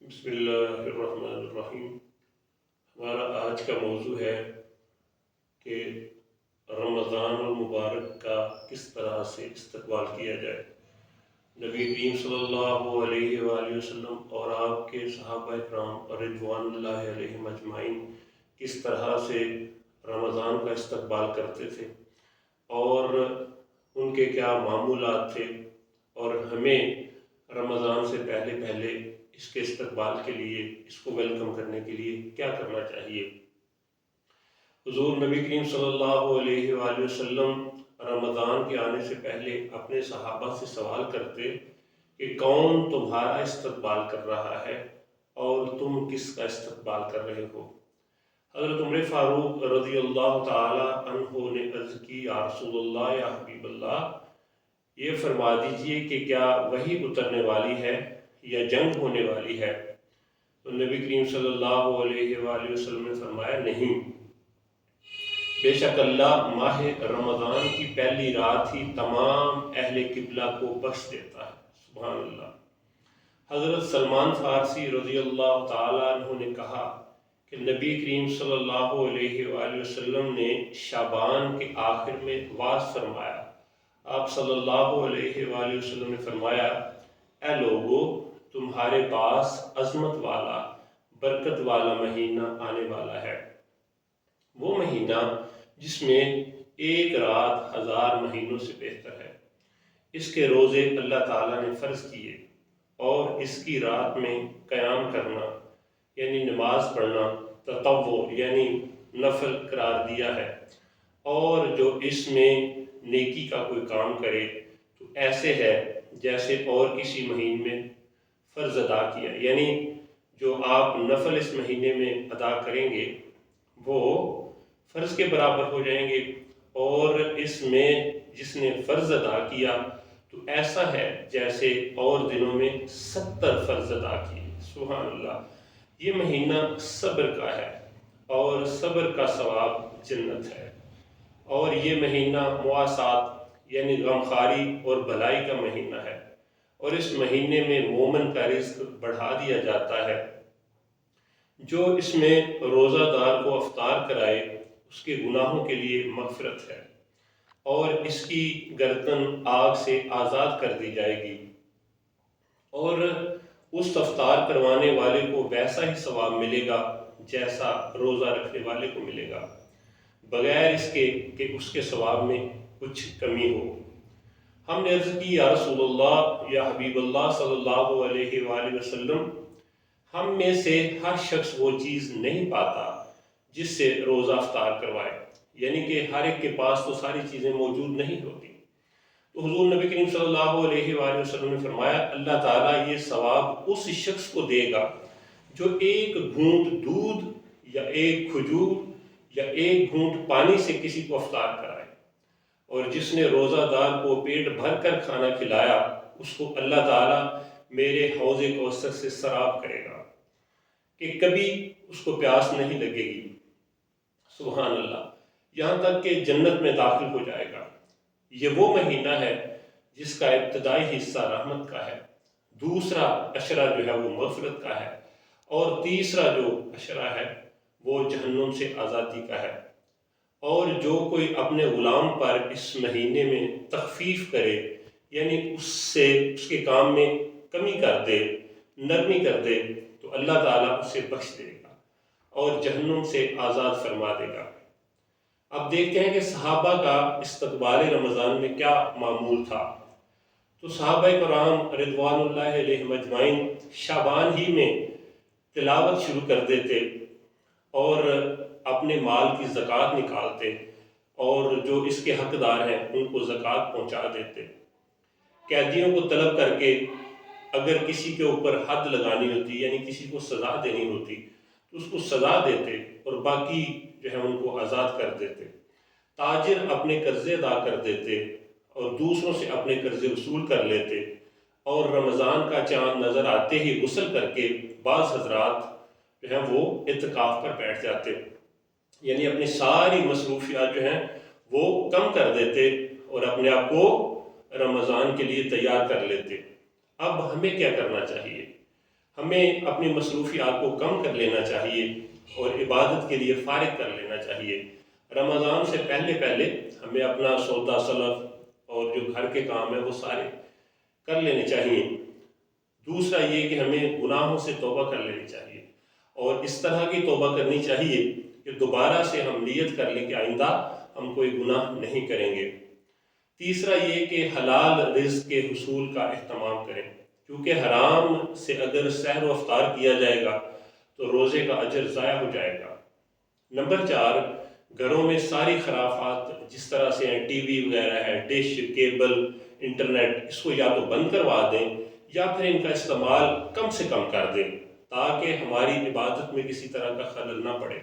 بسم اللہ الرحمن الرحیم۔ ہمارا آج کا موضوع ہے کہ رمضان المبارک کا کس طرح سے استقبال کیا جائے۔ نبی کریم صلی اللہ علیہ وآلہ وسلم اور آپ کے صحابہ کرام رضوان اللہ علیہم اجمعین کس طرح سے رمضان کا استقبال کرتے تھے اور ان کے کیا معمولات تھے، اور ہمیں رمضان سے پہلے اس کے استقبال کے لیے، اس کو ویلکم کرنے کے لیے کیا کرنا چاہیے۔ حضور نبی کریم صلی اللہ علیہ وآلہ وسلم رمضان کے آنے سے پہلے اپنے صحابہ سے سوال کرتے کہ کون تمہارا استقبال کر رہا ہے اور تم کس کا استقبال کر رہے ہو۔ حضرت عمر فاروق رضی اللہ تعالی عنہ نے عرض کی، یا رسول اللہ، یا حبیب اللہ، یہ فرما دیجئے کہ کیا وحی اترنے والی ہے یا جنگ ہونے والی ہے؟ تو نبی کریم صلی اللہ علیہ وآلہ وسلم نے فرمایا، نہیں، بے شک اللہ ماہ رمضان کی پہلی رات ہی تمام اہل قبلہ کو بخش دیتا ہے۔ سبحان اللہ۔ حضرت سلمان فارسی رضی اللہ تعالیٰ عنہ نے کہا کہ نبی کریم صلی اللہ علیہ وآلہ وسلم نے شعبان کے آخر میں وعظ فرمایا۔ آپ صلی اللہ علیہ وآلہ وسلم نے فرمایا، اے لوگو، تمہارے پاس عظمت والا، برکت والا مہینہ آنے والا ہے، وہ مہینہ جس میں ایک رات 1000 مہینوں سے بہتر ہے۔ اس کے روزے اللہ تعالیٰ نے فرض کیے اور اس کی رات میں قیام کرنا یعنی نماز پڑھنا تطوع یعنی نفل قرار دیا ہے، اور جو اس میں نیکی کا کوئی کام کرے تو ایسے ہے جیسے اور کسی مہینے میں فرض ادا کیا، یعنی جو آپ نفل اس مہینے میں ادا کریں گے وہ فرض کے برابر ہو جائیں گے، اور اس میں جس نے فرض ادا کیا تو ایسا ہے جیسے اور دنوں میں 70 فرض ادا کیے۔ سبحان اللہ۔ یہ مہینہ صبر کا ہے اور صبر کا ثواب جنت ہے، اور یہ مہینہ مواسات یعنی غمخواری اور بھلائی کا مہینہ ہے، اور اس مہینے میں مومن کا رزق بڑھا دیا جاتا ہے۔ جو اس میں روزہ دار کو افطار کرائے اس کے گناہوں کے لیے مغفرت ہے، اور اس کی گردن آگ سے آزاد کر دی جائے گی، اور اس افطار کروانے والے کو ویسا ہی ثواب ملے گا جیسا روزہ رکھنے والے کو ملے گا، بغیر اس کے کہ اس کے ثواب میں کچھ کمی ہو۔ ہم نے عرض کی، یا رسول اللہ، یا حبیب اللہ صلی اللہ علیہ وآلہ وسلم، ہم میں سے ہر شخص وہ چیز نہیں پاتا جس سے روزہ افطار کروائے، یعنی کہ ہر ایک کے پاس تو ساری چیزیں موجود نہیں ہوتی۔ تو حضور نبی کریم صلی اللہ علیہ وآلہ وسلم نے فرمایا، اللہ تعالیٰ یہ ثواب اس شخص کو دے گا جو ایک گھونٹ دودھ یا ایک کھجور یا ایک گھونٹ پانی سے کسی کو افطار کرائے، اور جس نے روزہ دار کو پیٹ بھر کر کھانا کھلایا اس کو اللہ تعالیٰ میرے حوض کوثر سے سراب کرے گا کہ کبھی اس کو پیاس نہیں لگے گی۔ سبحان اللہ۔ یہاں تک کہ جنت میں داخل ہو جائے گا۔ یہ وہ مہینہ ہے جس کا ابتدائی حصہ رحمت کا ہے، دوسرا عشرہ جو ہے وہ مغفرت کا ہے، اور تیسرا جو عشرہ ہے وہ جہنم سے آزادی کا ہے۔ اور جو کوئی اپنے غلام پر اس مہینے میں تخفیف کرے، یعنی اس کے کام میں کمی کر دے، نرمی کر دے، تو اللہ تعالیٰ اسے بخش دے گا اور جہنم سے آزاد فرما دے گا۔ اب دیکھتے ہیں کہ صحابہ کا استقبال رمضان میں کیا معمول تھا۔ تو صحابہ کرام رضوان اللہ علیہم اجمعین شعبان ہی میں تلاوت شروع کر دیتے اور اپنے مال کی زکوٰۃ نکالتے، اور جو اس کے حقدار ہیں ان کو زکوٰۃ پہنچا دیتے۔ قیدیوں کو طلب کر کے اگر کسی کے اوپر حد لگانی ہوتی یعنی کسی کو سزا دینی ہوتی تو اس کو سزا دیتے، اور باقی جو ہے ان کو آزاد کر دیتے۔ تاجر اپنے قرضے ادا کر دیتے اور دوسروں سے اپنے قرضے وصول کر لیتے، اور رمضان کا چاند نظر آتے ہی غسل کر کے بعض حضرات جو ہیں وہ اعتکاف پر بیٹھ جاتے، یعنی اپنی ساری مصروفیات جو ہیں وہ کم کر دیتے اور اپنے آپ کو رمضان کے لیے تیار کر لیتے۔ اب ہمیں کیا کرنا چاہیے؟ ہمیں اپنی مصروفیات کو کم کر لینا چاہیے اور عبادت کے لیے فارغ کر لینا چاہیے۔ رمضان سے پہلے ہمیں اپنا سودا سلف اور جو گھر کے کام ہیں وہ سارے کر لینے چاہیے۔ دوسرا یہ کہ ہمیں گناہوں سے توبہ کر لینی چاہیے، اور اس طرح کی توبہ کرنی چاہیے کہ دوبارہ سے ہم نیت کر لیں کہ آئندہ ہم کوئی گناہ نہیں کریں گے۔ تیسرا یہ کہ حلال رزق کے حصول کا اہتمام کریں، کیونکہ حرام سے اگر سحر و افطار کیا جائے گا تو روزے کا اجر ضائع ہو جائے گا۔ نمبر 4، گھروں میں ساری خرافات جس طرح سے ہیں، ٹی وی وغیرہ ہے، ڈش، کیبل، انٹرنیٹ، اس کو یا تو بند کروا دیں یا پھر ان کا استعمال کم سے کم کر دیں تاکہ ہماری عبادت میں کسی طرح کا خلل نہ پڑے۔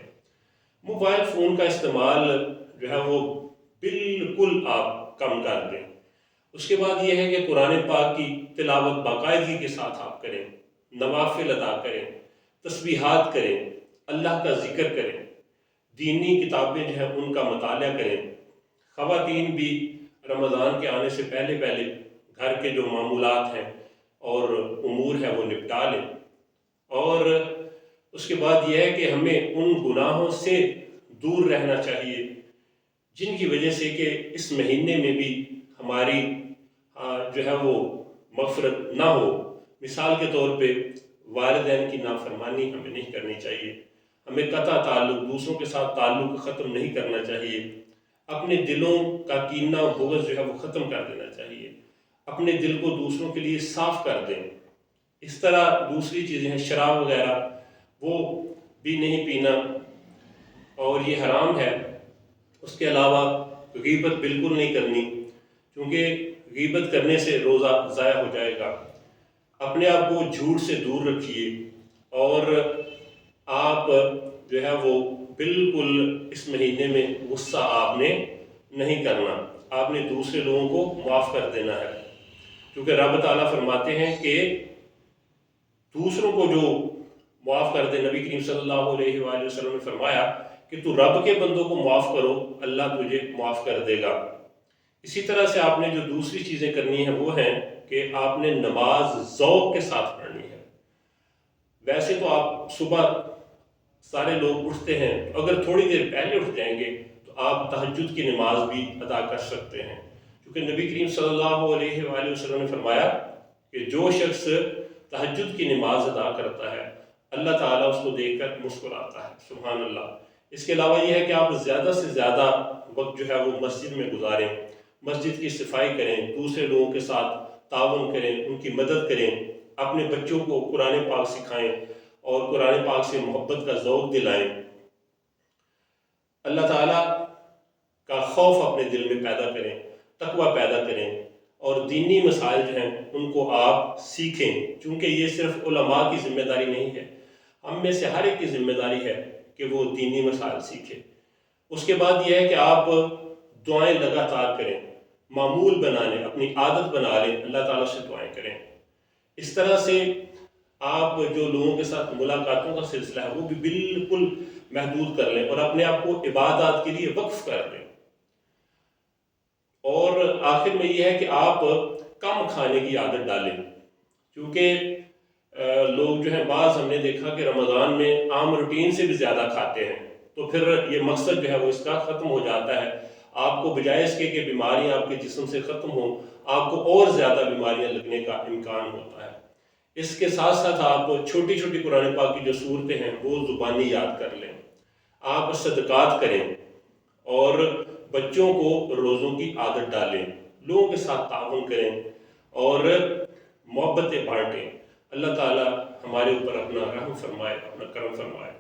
موبائل فون کا استعمال جو ہے وہ بالکل آپ کم کر دیں۔ اس کے بعد یہ ہے کہ قرآن پاک کی تلاوت باقاعدگی کے ساتھ آپ کریں، نوافل ادا کریں، تسبیحات کریں، اللہ کا ذکر کریں، دینی کتابیں جو ہیں ان کا مطالعہ کریں۔ خواتین بھی رمضان کے آنے سے پہلے گھر کے جو معمولات ہیں اور امور ہیں وہ نپٹا لیں۔ اور اس کے بعد یہ ہے کہ ہمیں ان گناہوں سے دور رہنا چاہیے جن کی وجہ سے کہ اس مہینے میں بھی ہماری جو ہے وہ مغفرت نہ ہو۔ مثال کے طور پہ والدین کی نافرمانی ہمیں نہیں کرنی چاہیے، ہمیں قطع تعلق، دوسروں کے ساتھ تعلق ختم نہیں کرنا چاہیے، اپنے دلوں کا کینہ و بغض جو ہے وہ ختم کر دینا چاہیے، اپنے دل کو دوسروں کے لیے صاف کر دیں۔ اس طرح دوسری چیزیں ہیں، شراب وغیرہ وہ بھی نہیں پینا اور یہ حرام ہے۔ اس کے علاوہ غیبت بالکل نہیں کرنی، کیونکہ غیبت کرنے سے روزہ ضائع ہو جائے گا۔ اپنے آپ کو جھوٹ سے دور رکھیے، اور آپ جو ہے وہ بالکل اس مہینے میں غصہ آپ نے نہیں کرنا، آپ نے دوسرے لوگوں کو معاف کر دینا ہے، کیونکہ رب تعالیٰ فرماتے ہیں کہ دوسروں کو جو معاف کر دے، نبی کریم صلی اللہ علیہ وآلہ وسلم نے فرمایا کہ تو رب کے بندوں کو معاف کرو، اللہ تجھے معاف کر دے گا۔ اسی طرح سے آپ نے جو دوسری چیزیں کرنی ہیں وہ ہیں کہ آپ نے نماز ذوق کے ساتھ پڑھنی ہے۔ ویسے تو آپ صبح سارے لوگ اٹھتے ہیں، اگر تھوڑی دیر پہلے اٹھ جائیں گے تو آپ تہجد کی نماز بھی ادا کر سکتے ہیں، کیونکہ نبی کریم صلی اللہ علیہ وآلہ وسلم نے فرمایا کہ جو شخص تہجد کی نماز ادا کرتا ہے اللہ تعالیٰ اس کو دیکھ کر مسکراتا ہے۔ سبحان اللہ۔ اس کے علاوہ یہ ہے کہ آپ زیادہ سے زیادہ وقت جو ہے وہ مسجد میں گزاریں، مسجد کی صفائی کریں، دوسرے لوگوں کے ساتھ تعاون کریں، ان کی مدد کریں، اپنے بچوں کو قرآن پاک سکھائیں اور قرآن پاک سے محبت کا ذوق دلائیں۔ اللہ تعالیٰ کا خوف اپنے دل میں پیدا کریں، تقوی پیدا کریں، اور دینی مسائل جو ہیں ان کو آپ سیکھیں، چونکہ یہ صرف علماء کی ذمہ داری نہیں ہے، ہم میں سے ہر ایک کی ذمہ داری ہے کہ وہ دینی مسائل سیکھے۔ اس کے بعد یہ ہے کہ آپ دعائیں لگاتار کریں، معمول بنا لیں، اپنی عادت بنا لیں، اللہ تعالیٰ سے دعائیں کریں۔ اس طرح سے آپ جو لوگوں کے ساتھ ملاقاتوں کا سلسلہ ہے وہ بھی بالکل محدود کر لیں اور اپنے آپ کو عبادات کے لیے وقف کر لیں۔ اور آخر میں یہ ہے کہ آپ کم کھانے کی عادت ڈالیں، کیونکہ لوگ جو ہیں بعض ہم نے دیکھا کہ رمضان میں عام روٹین سے بھی زیادہ کھاتے ہیں، تو پھر یہ مقصد جو ہے وہ اس کا ختم ہو جاتا ہے۔ آپ کو بجائے اس کے کہ بیماریاں آپ کے جسم سے ختم ہوں، آپ کو اور زیادہ بیماریاں لگنے کا امکان ہوتا ہے۔ اس کے ساتھ ساتھ آپ چھوٹی چھوٹی قرآن پاک کی جو صورتیں ہیں وہ زبانی یاد کر لیں، آپ صدقات کریں اور بچوں کو روزوں کی عادت ڈالیں، لوگوں کے ساتھ تعاون کریں اور محبتیں بانٹیں۔ اللہ تعالیٰ ہمارے اوپر اپنا رحم فرمائے، اپنا کرم فرمائے۔